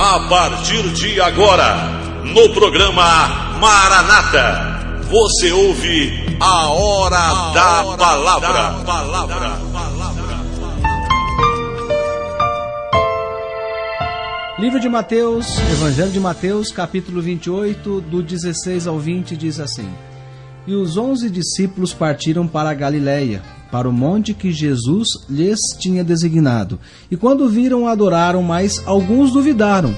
A partir de agora, no programa Maranata, você ouve a Hora da Palavra. Livro de Mateus, Evangelho de Mateus, capítulo 28, do 16 ao 20, diz assim: E os 11 discípulos partiram para a Galiléia, para o monte que Jesus lhes tinha designado. E quando viram, adoraram, mas alguns duvidaram.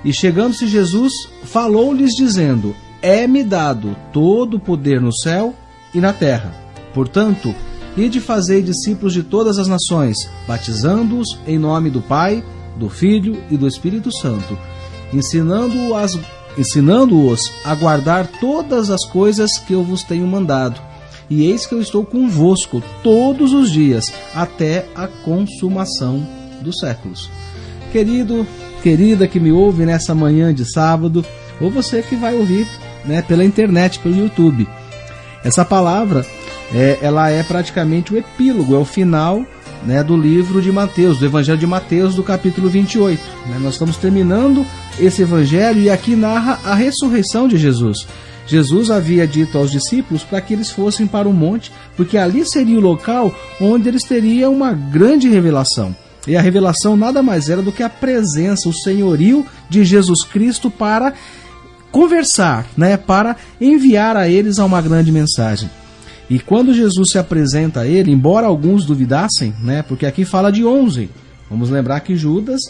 E chegando-se Jesus, falou-lhes dizendo: É-me dado todo o poder no céu e na terra. Portanto, ide fazei discípulos de todas as nações, batizando-os em nome do Pai, do Filho e do Espírito Santo, ensinando-os a guardar todas as coisas que eu vos tenho mandado. E eis que eu estou convosco todos os dias, até a consumação dos séculos. Querido, querida que me ouve nessa manhã de sábado, ou você que vai ouvir, pela internet, pelo YouTube, essa palavra ela é praticamente o epílogo, é o final do livro de Mateus, do Evangelho de Mateus, do capítulo 28. Nós estamos terminando esse Evangelho e aqui narra a ressurreição de Jesus. Jesus havia dito aos discípulos para que eles fossem para o monte, porque ali seria o local onde eles teriam uma grande revelação. E a revelação nada mais era do que a presença, o senhorio de Jesus Cristo para conversar, para enviar a eles uma grande mensagem. E quando Jesus se apresenta a ele, embora alguns duvidassem, porque aqui fala de 11, vamos lembrar que Judas,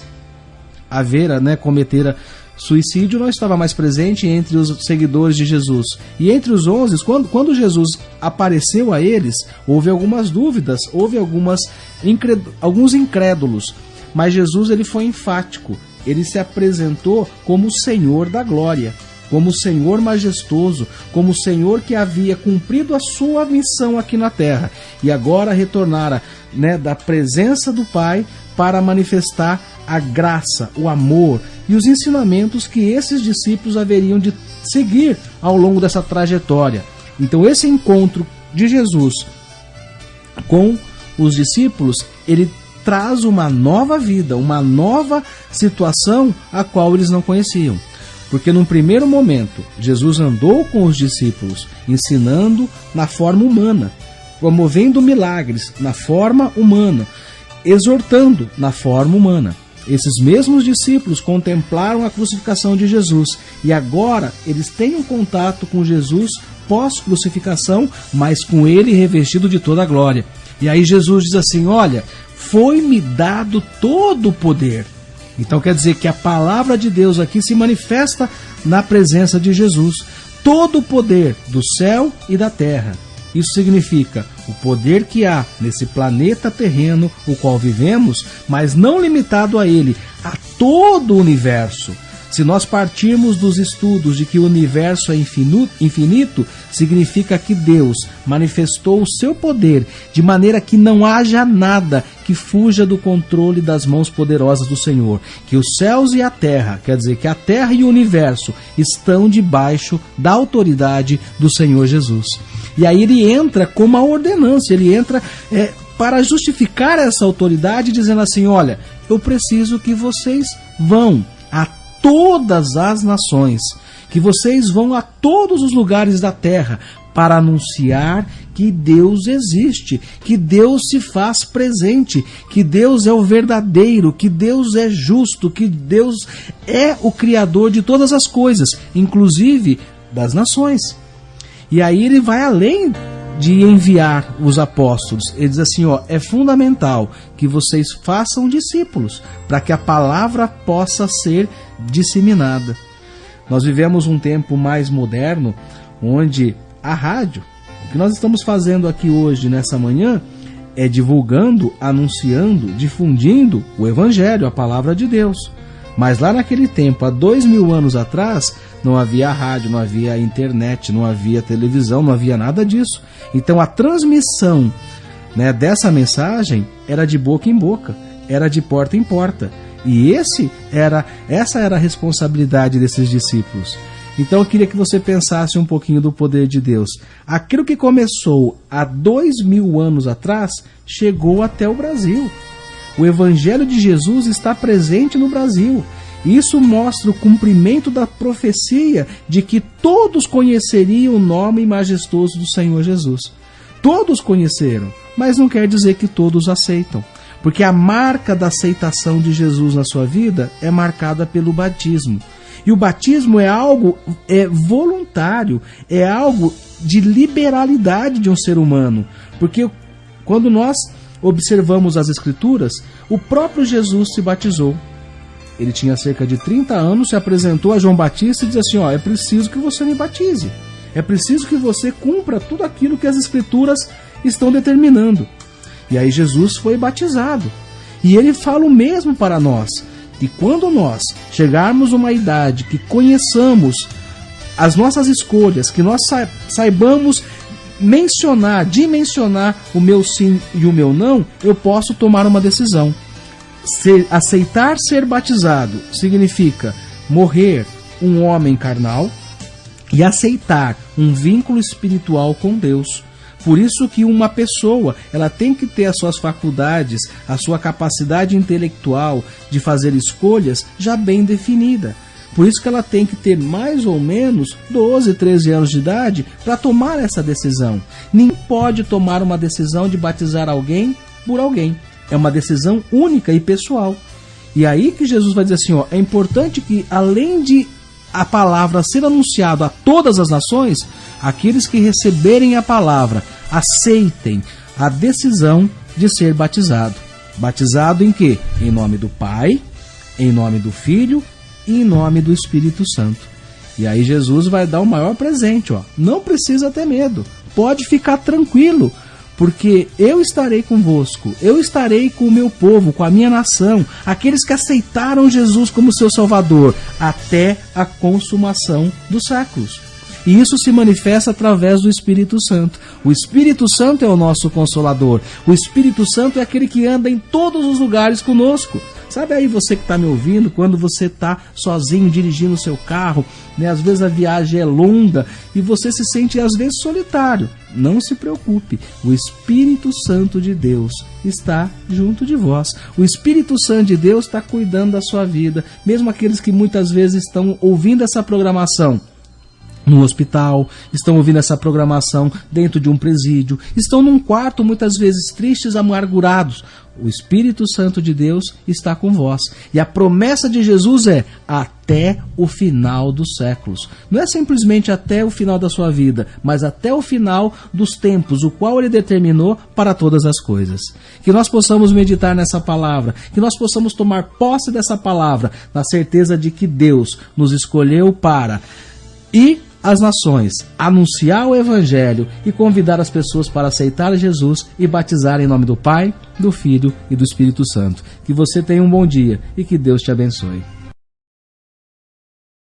cometera suicídio, não estava mais presente entre os seguidores de Jesus. E entre os 11, quando Jesus apareceu a eles, houve algumas dúvidas, houve alguns incrédulos, mas Jesus ele foi enfático, ele se apresentou como o Senhor da glória, como o Senhor majestoso, como o Senhor que havia cumprido a sua missão aqui na terra e agora retornara da presença do Pai para manifestar a graça, o amor e os ensinamentos que esses discípulos haveriam de seguir ao longo dessa trajetória. Então esse encontro de Jesus com os discípulos, ele traz uma nova vida, uma nova situação a qual eles não conheciam. Porque num primeiro momento, Jesus andou com os discípulos, ensinando na forma humana, promovendo milagres na forma humana, exortando na forma humana. Esses mesmos discípulos contemplaram a crucificação de Jesus e agora eles têm um contato com Jesus pós-crucificação, mas com ele revestido de toda a glória. E aí Jesus diz assim: olha, foi-me dado todo o poder. Então quer dizer que a palavra de Deus aqui se manifesta na presença de Jesus. Todo o poder do céu e da terra. Isso significa o poder que há nesse planeta terreno, o qual vivemos, mas não limitado a ele, a todo o universo. Se nós partirmos dos estudos de que o universo é infinito, significa que Deus manifestou o seu poder de maneira que não haja nada que fuja do controle das mãos poderosas do Senhor. Que os céus e a terra, quer dizer que a terra e o universo estão debaixo da autoridade do Senhor Jesus. E aí ele entra com uma ordenança, ele entra para justificar essa autoridade, dizendo assim: olha, eu preciso que vocês vão a todas as nações, que vocês vão a todos os lugares da terra para anunciar que Deus existe, que Deus se faz presente, que Deus é o verdadeiro, que Deus é justo, que Deus é o Criador de todas as coisas, inclusive das nações. E aí ele vai além de enviar os apóstolos. Ele diz assim, é fundamental que vocês façam discípulos, para que a palavra possa ser disseminada. Nós vivemos um tempo mais moderno, onde a rádio, o que nós estamos fazendo aqui hoje, nessa manhã, é divulgando, anunciando, difundindo o Evangelho, a palavra de Deus. Mas lá naquele tempo, há 2000 anos atrás, não havia rádio, não havia internet, não havia televisão, não havia nada disso. Então a transmissão dessa mensagem era de boca em boca, era de porta em porta. E essa era a responsabilidade desses discípulos. Então eu queria que você pensasse um pouquinho do poder de Deus. Aquilo que começou há 2000 anos atrás, chegou até o Brasil. O Evangelho de Jesus está presente no Brasil. Isso mostra o cumprimento da profecia de que todos conheceriam o nome majestoso do Senhor Jesus. Todos conheceram, mas não quer dizer que todos aceitam. Porque a marca da aceitação de Jesus na sua vida é marcada pelo batismo. E o batismo é algo voluntário, é algo de liberalidade de um ser humano. Porque quando nós observamos as Escrituras, o próprio Jesus se batizou. Ele tinha cerca de 30 anos, se apresentou a João Batista e disse assim, é preciso que você me batize. É preciso que você cumpra tudo aquilo que as Escrituras estão determinando. E aí Jesus foi batizado. E ele fala o mesmo para nós. E quando nós chegarmos a uma idade que conheçamos as nossas escolhas, que nós saibamos dimensionar o meu sim e o meu não, eu posso tomar uma decisão. Aceitar ser batizado significa morrer um homem carnal e aceitar um vínculo espiritual com Deus. Por isso que uma pessoa, ela tem que ter as suas faculdades, a sua capacidade intelectual de fazer escolhas já bem definida. Por isso que ela tem que ter mais ou menos 12, 13 anos de idade para tomar essa decisão. Ninguém pode tomar uma decisão de batizar alguém por alguém. É uma decisão única e pessoal. E aí que Jesus vai dizer assim, é importante que além de a palavra ser anunciada a todas as nações, aqueles que receberem a palavra aceitem a decisão de ser batizado. Batizado em quê? Em nome do Pai, em nome do Filho e em nome do Espírito Santo. E aí Jesus vai dar o maior presente, Não precisa ter medo, pode ficar tranquilo, porque eu estarei convosco, eu estarei com o meu povo, com a minha nação, aqueles que aceitaram Jesus como seu Salvador, até a consumação dos séculos. E isso se manifesta através do Espírito Santo. O Espírito Santo é o nosso Consolador. O Espírito Santo é aquele que anda em todos os lugares conosco. Sabe aí você que está me ouvindo, quando você está sozinho dirigindo o seu carro, às vezes a viagem é longa e você se sente às vezes solitário. Não se preocupe, o Espírito Santo de Deus está junto de vós. O Espírito Santo de Deus está cuidando da sua vida, mesmo aqueles que muitas vezes estão ouvindo essa programação no hospital, estão ouvindo essa programação dentro de um presídio, estão num quarto muitas vezes tristes, amargurados. O Espírito Santo de Deus está com vós. E a promessa de Jesus é até o final dos séculos. Não é simplesmente até o final da sua vida, mas até o final dos tempos, o qual Ele determinou para todas as coisas. Que nós possamos meditar nessa palavra, que nós possamos tomar posse dessa palavra, na certeza de que Deus nos escolheu para as nações, anunciar o Evangelho e convidar as pessoas para aceitar Jesus e batizar em nome do Pai, do Filho e do Espírito Santo. Que você tenha um bom dia e que Deus te abençoe.